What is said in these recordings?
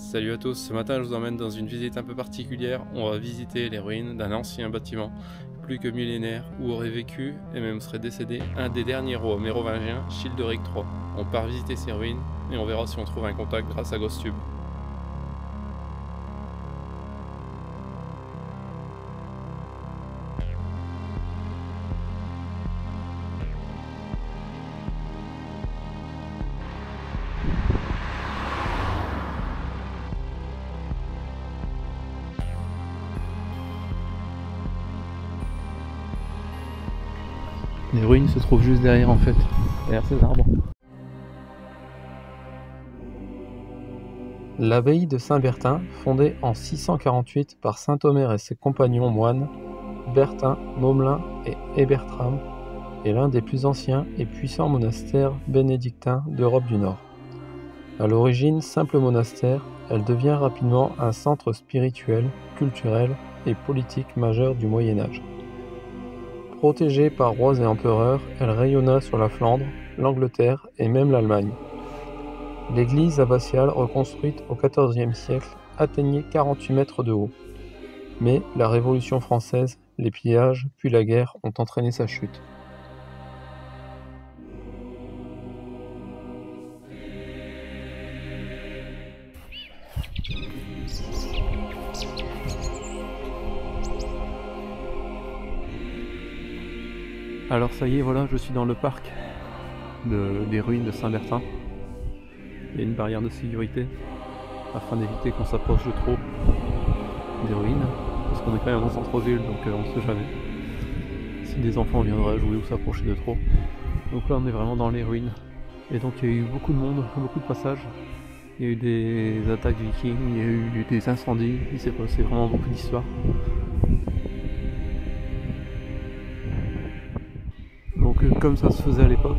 Salut à tous, ce matin je vous emmène dans une visite un peu particulière. On va visiter les ruines d'un ancien bâtiment, plus que millénaire, où aurait vécu et même serait décédé un des derniers rois mérovingiens, Childéric III. On part visiter ces ruines et on verra si on trouve un contact grâce à GhostTube. Les ruines se trouvent juste derrière en fait, derrière ces arbres. L'abbaye de Saint-Bertin, fondée en 648 par saint Omer et ses compagnons moines, Bertin, Momelin et Hébertram, est l'un des plus anciens et puissants monastères bénédictins d'Europe du Nord. À l'origine simple monastère, elle devient rapidement un centre spirituel, culturel et politique majeur du Moyen Âge. Protégée par rois et empereurs, elle rayonna sur la Flandre, l'Angleterre et même l'Allemagne. L'église abbatiale, reconstruite au XIVe siècle, atteignait 48 mètres de haut. Mais la Révolution française, les pillages, puis la guerre ont entraîné sa chute. Alors ça y est, voilà, je suis dans le parc des ruines de Saint-Bertin. Il y a une barrière de sécurité afin d'éviter qu'on s'approche de trop des ruines, parce qu'on est quand même en centre-ville, donc on ne sait jamais si des enfants viendraient jouer ou s'approcher de trop. Donc là on est vraiment dans les ruines, et donc il y a eu beaucoup de monde, beaucoup de passages. Il y a eu des attaques vikings, il y a eu des incendies, il s'est passé vraiment beaucoup d'histoires. Donc comme ça se faisait à l'époque,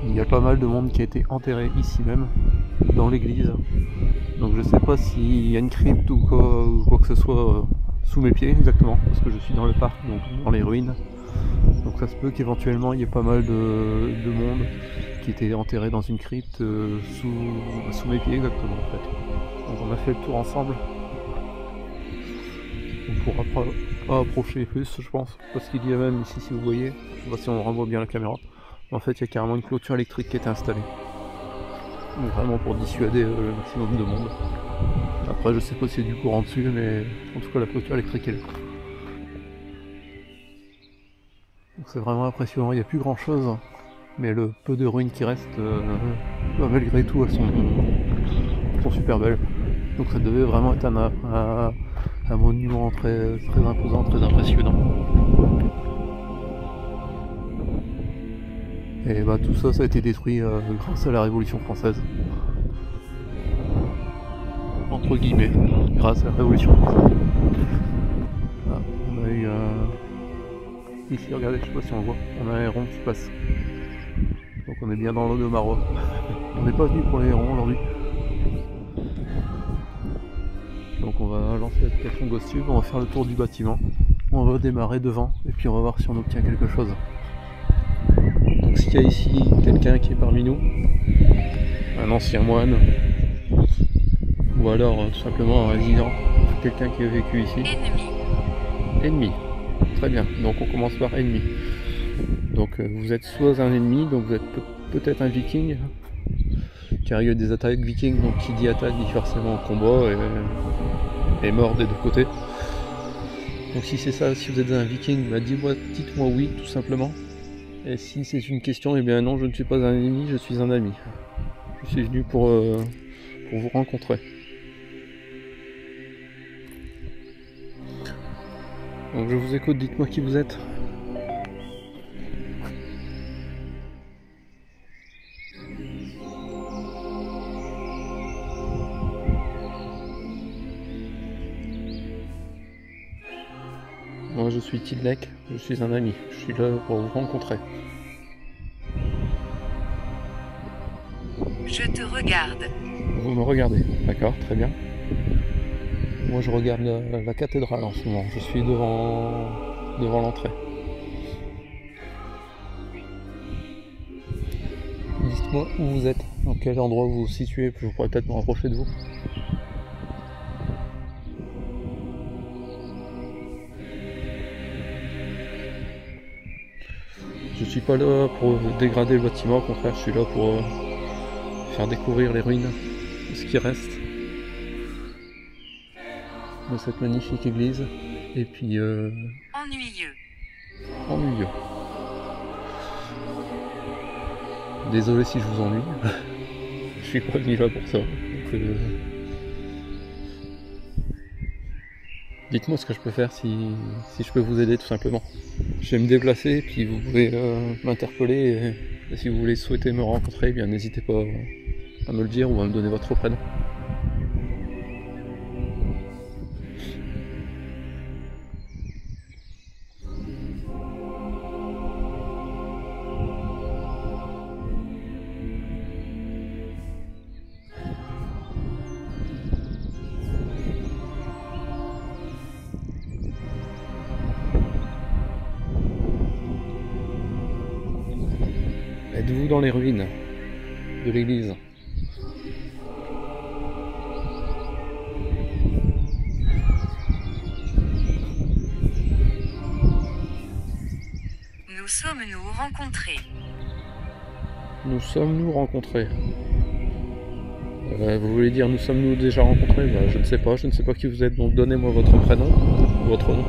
il y a pas mal de monde qui a été enterré ici même, dans l'église. Donc je sais pas s'il y a une crypte ou quoi que ce soit sous mes pieds exactement, parce que je suis dans le parc, donc dans les ruines. Donc ça se peut qu'éventuellement il y ait pas mal de monde qui était enterré dans une crypte sous mes pieds exactement en fait. Donc on a fait le tour ensemble. On pourra pas approcher plus je pense, parce qu'il y a même ici, si vous voyez, je sais pas si on renvoie bien la caméra, en fait il y a carrément une clôture électrique qui est installée. Donc vraiment pour dissuader le maximum de monde. Après je sais pas s'il y a du courant dessus, mais en tout cas la clôture électrique est là. Donc c'est vraiment impressionnant, il n'y a plus grand chose, mais le peu de ruines qui restent, malgré tout elles sont super belles. Donc ça devait vraiment être un monument très, très imposant, très impressionnant. Et bah tout ça, ça a été détruit grâce à la Révolution française. Entre guillemets, grâce à la Révolution française. Ah, on a eu ici, regardez, je sais pas si on le voit, on a un héron qui passe. Donc on est bien dans l'eau de Marois. On n'est pas venu pour les hérons aujourd'hui. Donc on va lancer l'application GhostTube, on va faire le tour du bâtiment. On va démarrer devant et puis on va voir si on obtient quelque chose. Donc s'il y a ici quelqu'un qui est parmi nous, un ancien moine, ou alors tout simplement un résident, quelqu'un qui a vécu ici. Ennemi. Très bien, donc on commence par ennemi. Donc vous êtes soit un ennemi, donc vous êtes peut-être un viking, car il y a eu des attaques vikings, donc qui dit attaque dit forcément combat et mort des deux côtés. Donc si c'est ça, si vous êtes un viking, bah dites-moi oui tout simplement. Et si c'est une question, eh bien non, je ne suis pas un ennemi, je suis un ami. Je suis venu pour vous rencontrer. Donc je vous écoute, dites-moi qui vous êtes. Moi je suis Tidlek, je suis un ami, je suis là pour vous rencontrer. Je te regarde. Vous me regardez, d'accord, très bien. Moi je regarde la cathédrale en ce moment, je suis devant l'entrée. Dites-moi où vous êtes, dans quel endroit vous vous situez, je pourrais peut-être me rapprocher de vous. suis pas là pour dégrader le bâtiment, au contraire, je suis là pour faire découvrir les ruines, ce qui reste de cette magnifique église. Et puis ennuyeux. Désolé si je vous ennuie. Je suis pas venu là pour ça. Donc, dites-moi ce que je peux faire si je peux vous aider tout simplement. Je vais me déplacer, puis vous pouvez m'interpeller. Et si vous voulez souhaiter me rencontrer, eh bien n'hésitez pas à me le dire ou à me donner votre prénom. Êtes-vous dans les ruines de l'église? Nous sommes-nous rencontrés? Nous sommes-nous rencontrés? Vous voulez dire nous sommes-nous déjà rencontrés? Bah, je ne sais pas qui vous êtes, donc donnez-moi votre prénom, votre nom.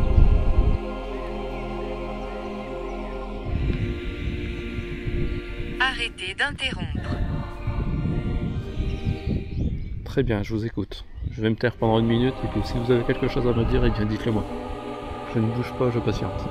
Arrêtez d'interrompre. Très bien, je vous écoute. Je vais me taire pendant 1 minute et puis si vous avez quelque chose à me dire, eh bien dites-le moi. Je ne bouge pas, je patiente.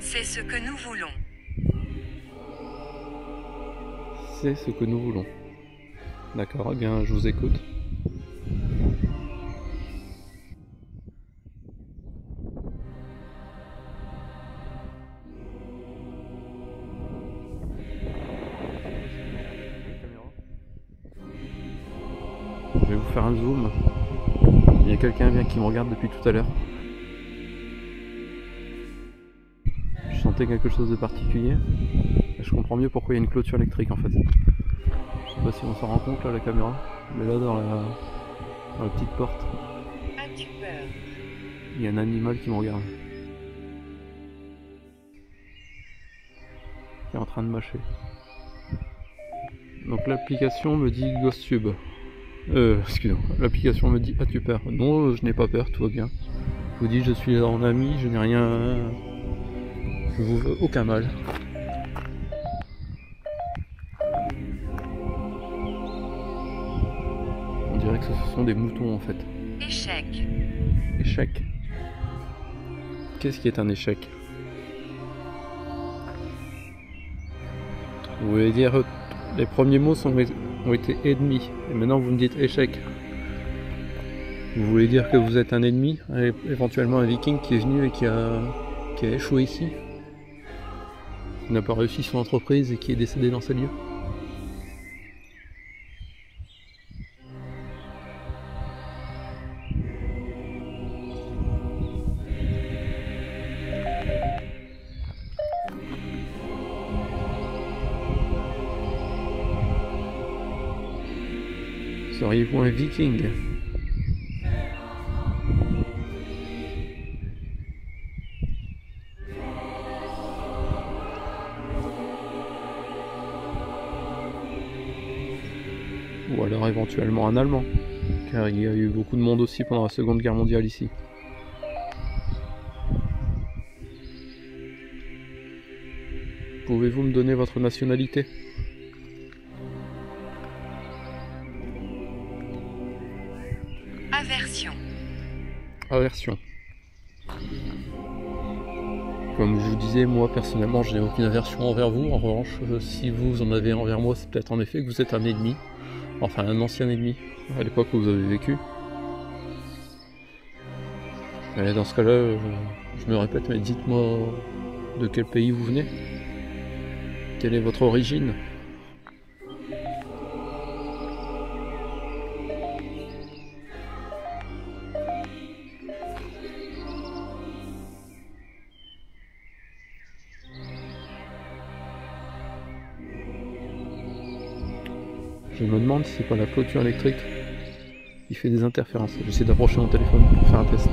C'est ce que nous voulons. C'est ce que nous voulons. D'accord, eh bien je vous écoute. Je vais vous faire un zoom. Il y a quelqu'un bien qui me regarde depuis tout à l'heure. Je sentais quelque chose de particulier. Je comprends mieux pourquoi il y a une clôture électrique en fait. Je sais pas si on s'en rend compte là, la caméra. Mais là dans la petite porte, As-tu peur? il y a un animal qui me regarde. Qui est en train de mâcher. Donc l'application me dit GhostTube. Excusez-moi. L'application me dit as-tu peur? Non, je n'ai pas peur, tout va bien. Je vous dis, je suis là en ami, je n'ai rien. Je vous veux aucun mal. On dirait que ce sont des moutons en fait. Échec. Échec. Qu'est-ce qui est un échec? Vous voulez dire, les premiers mots ont été ennemis, et maintenant vous me dites échec. Vous voulez dire que vous êtes un ennemi, éventuellement un viking qui est venu et qui a échoué ici, qui n'a pas réussi son entreprise et qui est décédé dans ces lieux? Seriez-vous un viking? Ou alors éventuellement un Allemand, car il y a eu beaucoup de monde aussi pendant la Seconde Guerre mondiale ici. Pouvez-vous me donner votre nationalité? Aversion. Aversion. Comme je vous disais, moi personnellement je n'ai aucune aversion envers vous. En revanche, si vous en avez envers moi, c'est peut-être en effet que vous êtes un ennemi. Enfin un ancien ennemi, à l'époque où vous avez vécu. Mais dans ce cas-là, je me répète, mais dites-moi de quel pays vous venez. Quelle est votre origine? Je me demande si c'est pas la clôture électrique qui fait des interférences. J'essaie d'approcher mon téléphone pour faire un test.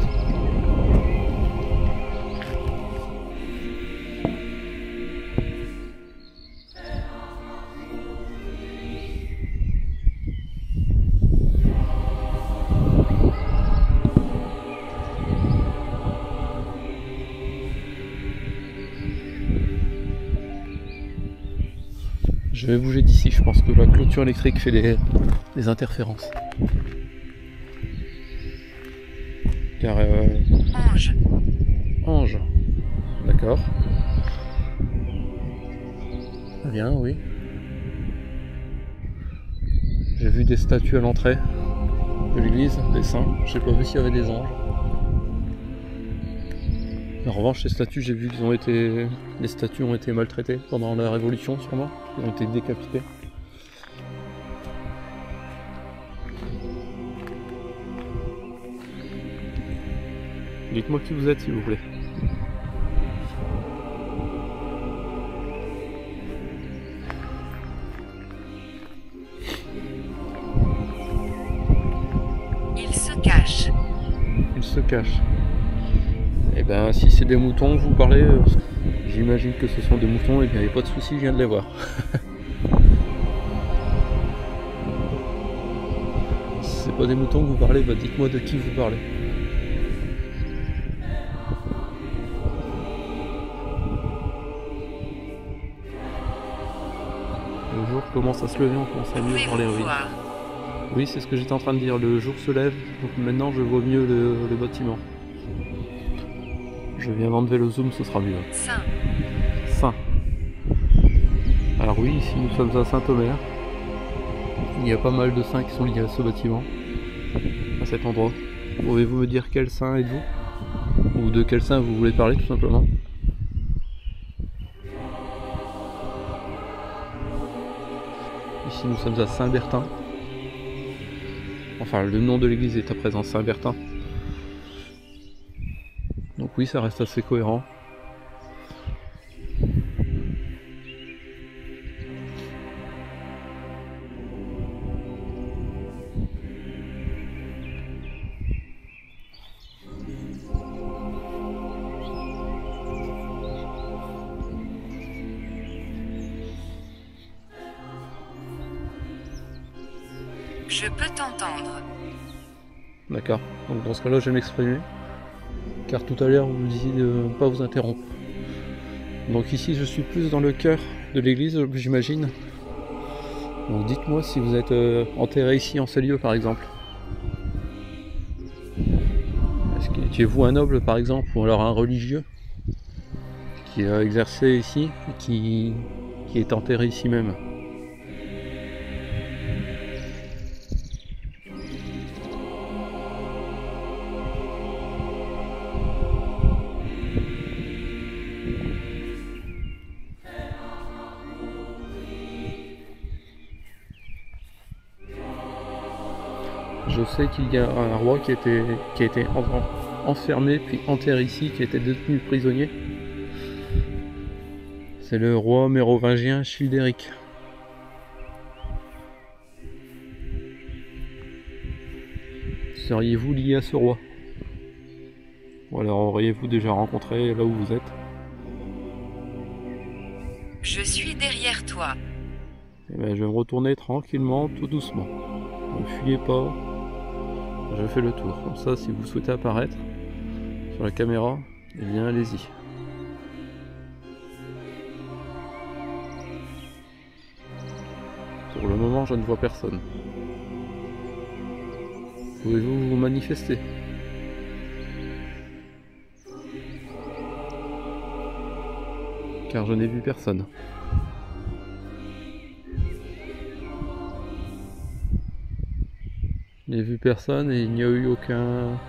Je vais bouger d'ici, je pense que la clôture électrique fait des interférences. Car Ange. Ange. D'accord. Très bien, oui. J'ai vu des statues à l'entrée de l'église, des saints. J'ai pas vu s'il y avait des anges. En revanche, ces statues, j'ai vu qu'ils ont été... Les statues ont été maltraitées pendant la Révolution, sûrement. Ils ont été décapités. Dites-moi qui vous êtes, s'il vous plaît. Il se cache. Il se cache. Et ben, si c'est des moutons, vous parlez, j'imagine que ce sont des moutons, et bien il n'y a pas de souci, je viens de les voir. Si c'est pas des moutons que vous parlez, bah dites-moi de qui vous parlez. Le jour commence à se lever, on commence à mieux voir les ruines. Oui, c'est ce que j'étais en train de dire, le jour se lève, donc maintenant je vois mieux le bâtiment. Je viens d'enlever le zoom, ce sera mieux. Saint. Saint. Alors oui, ici nous sommes à Saint-Omer. Il y a pas mal de saints qui sont liés à ce bâtiment, à cet endroit. Pouvez-vous me dire quel saint êtes-vous? Ou de quel saint vous voulez parler tout simplement? Ici nous sommes à Saint-Bertin. Enfin, le nom de l'église est à présent Saint-Bertin. Donc oui, ça reste assez cohérent. Je peux t'entendre. D'accord, donc dans ce cas-là, je vais m'exprimer. Car tout à l'heure, vous me disiez de ne pas vous interrompre. Donc ici, je suis plus dans le cœur de l'église, j'imagine. Donc dites-moi si vous êtes enterré ici en ce lieu, par exemple. Est-ce que étiez-vous un noble, par exemple, ou alors un religieux qui a exercé ici et qui est enterré ici même? Je sais qu'il y a un roi qui a été enfermé puis enterré ici, qui a été détenu prisonnier. C'est le roi mérovingien Childéric. Seriez-vous lié à ce roi? Ou alors auriez-vous déjà rencontré là où vous êtes? Je suis derrière toi. Eh bien, je vais me retourner tranquillement, tout doucement. Ne fuyez pas. Je fais le tour. Comme ça, si vous souhaitez apparaître sur la caméra, eh bien allez-y. Pour le moment, je ne vois personne. Pouvez-vous vous manifester? car je n'ai vu personne. Je n'ai vu personne et il n'y a eu aucun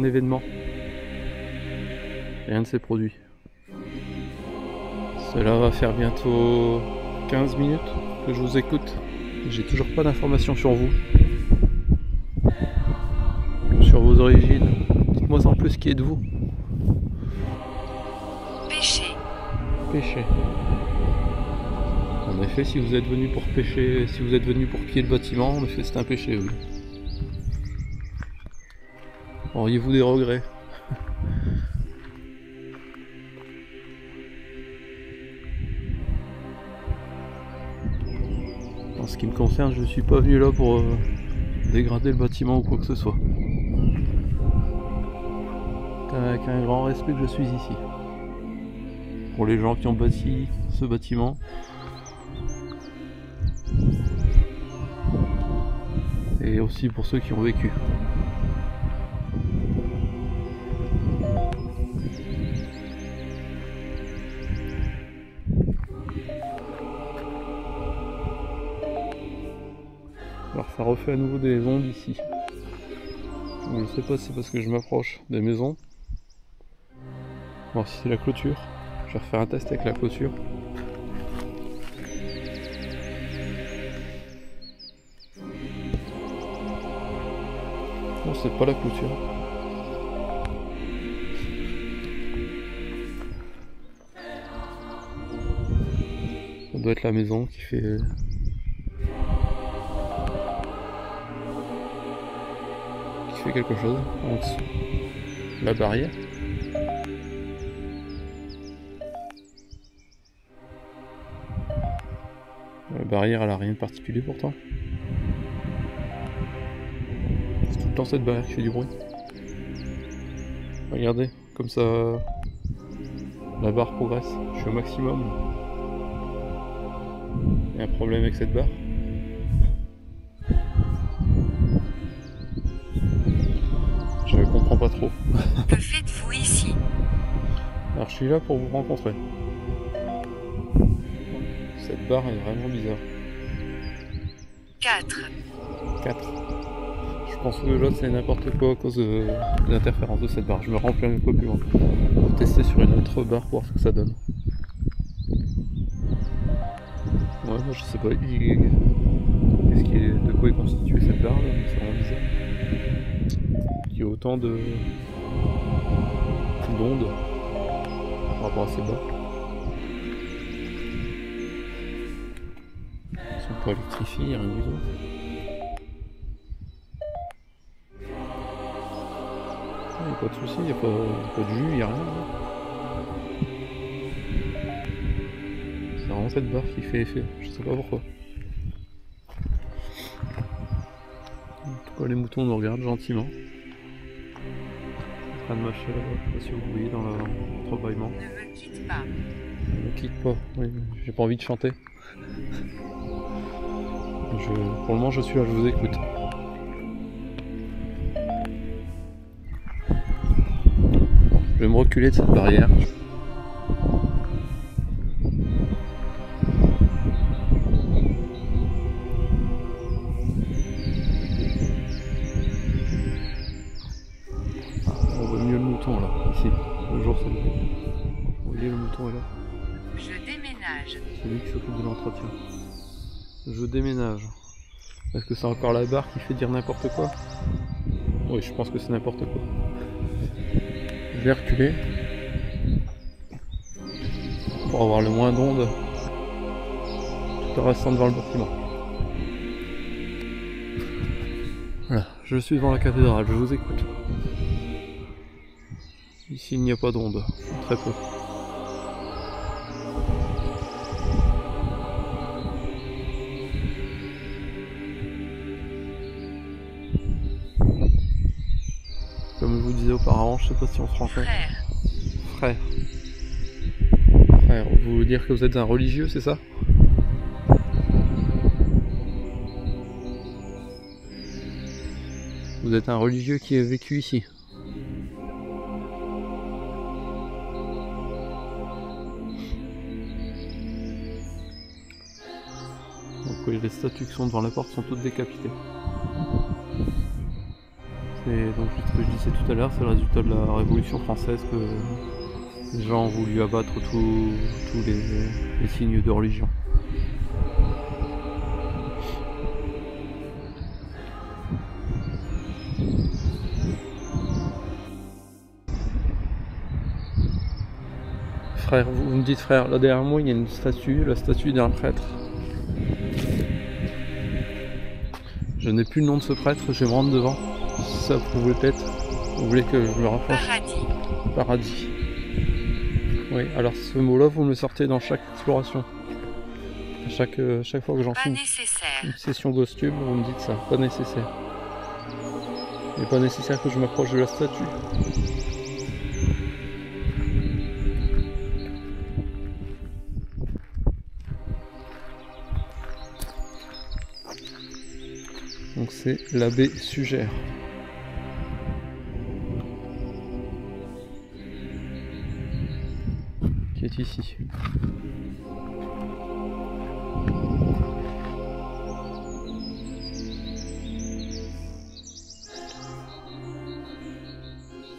événement. Rien ne s'est produit. Cela va faire bientôt 15 minutes que je vous écoute. J'ai toujours pas d'informations sur vous, sur vos origines. Dites-moi en plus qui êtes-vous. Pêcher. Pêcher. En effet, si vous êtes venu pour pêcher, si vous êtes venu pour piller le bâtiment, en effet c'est un péché, oui. Auriez-vous des regrets? En ce qui me concerne, je ne suis pas venu là pour dégrader le bâtiment ou quoi que ce soit. C'est avec un grand respect que je suis ici. Pour les gens qui ont bâti ce bâtiment. Et aussi pour ceux qui ont vécu. Alors ça refait à nouveau des ondes ici. Je ne sais pas si c'est parce que je m'approche des maisons. On va voir si c'est la clôture. Je vais refaire un test avec la clôture. Non, c'est pas la clôture. Ça doit être la maison qui fait... quelque chose en dessous. La barrière. La barrière elle a rien de particulier pourtant. C'est tout le temps cette barrière qui fait du bruit. Regardez, comme ça la barre progresse. Je suis au maximum. Il y a un problème avec cette barre. Je comprends pas trop. Que faites-vous ici? Alors je suis là pour vous rencontrer. Cette barre est vraiment bizarre. 4. 4. Je pense que là c'est n'importe quoi à cause de l'interférence de cette barre. Je me remplis un peu plus loin. On va tester sur une autre barre pour voir ce que ça donne. Ouais, moi je sais pas. De quoi est constituée cette barre là? C'est vraiment bizarre. Il y a autant d'ondes par rapport à ces barres. Ils sont pas électrifiés, rien du tout. Il n'y a pas de soucis, il n'y a pas de jus, il n'y a rien. C'est vraiment cette barre qui fait effet, je sais pas pourquoi. En tout cas les moutons nous regardent gentiment. En train de mâcher là-bas, je sais pas si vous voyez dans l'entrebâillement. Ne me quitte pas. Ne me quitte pas, oui, j'ai pas envie de chanter. Pour le moment je suis là, je vous écoute. Je vais me reculer de cette barrière. On voit mieux le mouton là, ici. Le jour c'est levé. Vous voyez le mouton est là. Je déménage. C'est lui qui s'occupe de l'entretien. Je déménage. Est-ce que c'est encore la barre qui fait dire n'importe quoi? Oui, je pense que c'est n'importe quoi. Je vais reculer pour avoir le moins d'ondes tout en restant devant le bâtiment. Voilà, je suis devant la cathédrale, je vous écoute. Ici il n'y a pas d'ondes, très peu. Comme je vous disais auparavant, je sais pas si on se rend compte. Frère. Frère, vous voulez dire que vous êtes un religieux, c'est ça? Vous êtes un religieux qui a vécu ici. que les statues qui sont devant la porte sont toutes décapitées. C'est donc ce que je disais tout à l'heure, c'est le résultat de la Révolution française que les gens ont voulu abattre tous les signes de religion. Frère, vous me dites frère, là derrière moi il y a une statue, la statue d'un prêtre. Je n'ai plus le nom de ce prêtre, je vais me rendre devant. Ça vous voulez peut-être, vous voulez que je me rapproche? Paradis. Paradis. Oui, alors ce mot-là vous me le sortez dans chaque exploration. Chaque fois que j'en Pas fais nécessaire. une session Ghost Tube, vous me dites ça, pas nécessaire. Il n'est pas nécessaire que je m'approche de la statue. Donc c'est l'abbé Sugère. Qui est ici.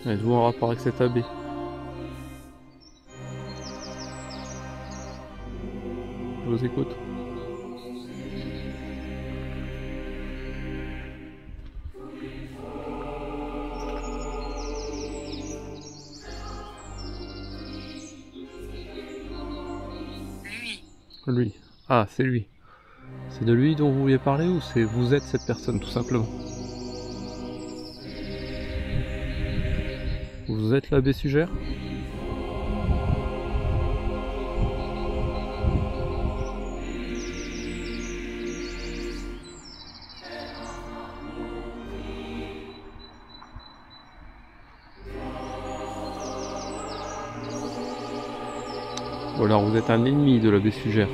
Êtes-vous en rapport avec cet abbé? Je vous écoute. Lui. Ah, c'est lui. C'est de lui dont vous vouliez parler ou c'est vous êtes cette personne tout simplement? Vous êtes l'abbé Sugère? Ou alors vous êtes un ennemi de l'abbé Sugère,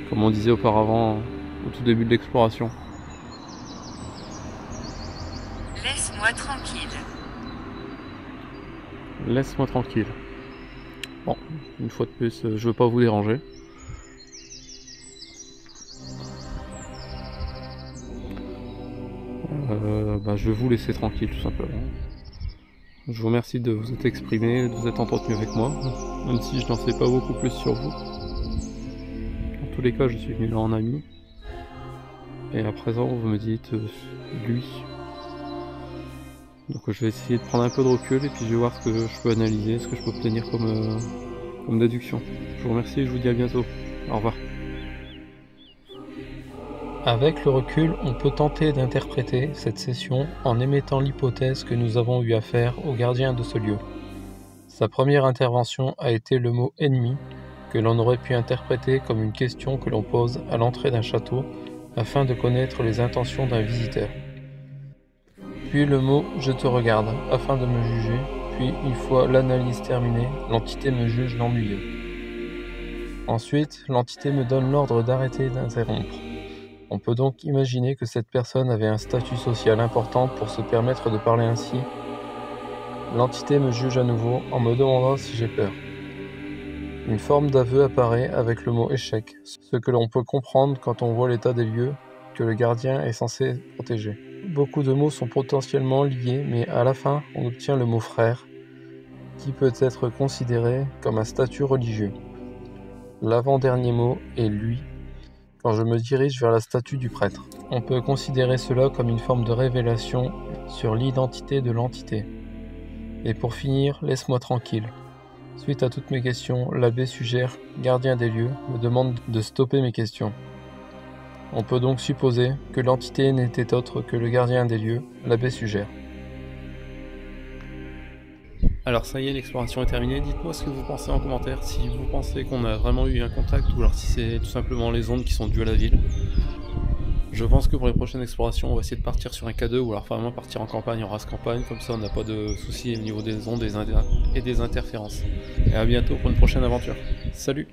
comme on disait auparavant au tout début de l'exploration. Laisse-moi tranquille. Laisse-moi tranquille. Bon, une fois de plus, je veux pas vous déranger. Je vais vous laisser tranquille tout simplement. Je vous remercie de vous être exprimé, de vous être entretenu avec moi, même si je n'en sais pas beaucoup plus sur vous. En tous les cas, je suis venu là en ami. Et à présent, vous me dites lui. Donc je vais essayer de prendre un peu de recul et puis je vais voir ce que je peux analyser, ce que je peux obtenir comme déduction. Je vous remercie et je vous dis à bientôt. Au revoir. Avec le recul, on peut tenter d'interpréter cette session en émettant l'hypothèse que nous avons eu affaire au gardien de ce lieu. Sa première intervention a été le mot « ennemi » que l'on aurait pu interpréter comme une question que l'on pose à l'entrée d'un château afin de connaître les intentions d'un visiteur. Puis le mot « je te regarde » afin de me juger, puis une fois l'analyse terminée, l'entité me juge l'ennuyeux. Ensuite, l'entité me donne l'ordre d'arrêter d'interrompre. On peut donc imaginer que cette personne avait un statut social important pour se permettre de parler ainsi. L'entité me juge à nouveau en me demandant si j'ai peur. Une forme d'aveu apparaît avec le mot échec, ce que l'on peut comprendre quand on voit l'état des lieux que le gardien est censé protéger. Beaucoup de mots sont potentiellement liés, mais à la fin, on obtient le mot frère, qui peut être considéré comme un statut religieux. L'avant-dernier mot est lui. Quand je me dirige vers la statue du prêtre, on peut considérer cela comme une forme de révélation sur l'identité de l'entité. Et pour finir, laisse-moi tranquille. Suite à toutes mes questions, l'abbé Sugère, gardien des lieux, me demande de stopper mes questions. On peut donc supposer que l'entité n'était autre que le gardien des lieux, l'abbé Sugère. Alors ça y est, l'exploration est terminée. Dites-moi ce que vous pensez en commentaire, si vous pensez qu'on a vraiment eu un contact ou alors si c'est tout simplement les ondes qui sont dues à la ville. Je pense que pour les prochaines explorations, on va essayer de partir sur un K2 ou alors vraiment partir en campagne, en race campagne, comme ça on n'a pas de soucis au niveau des ondes et des interférences. Et à bientôt pour une prochaine aventure. Salut!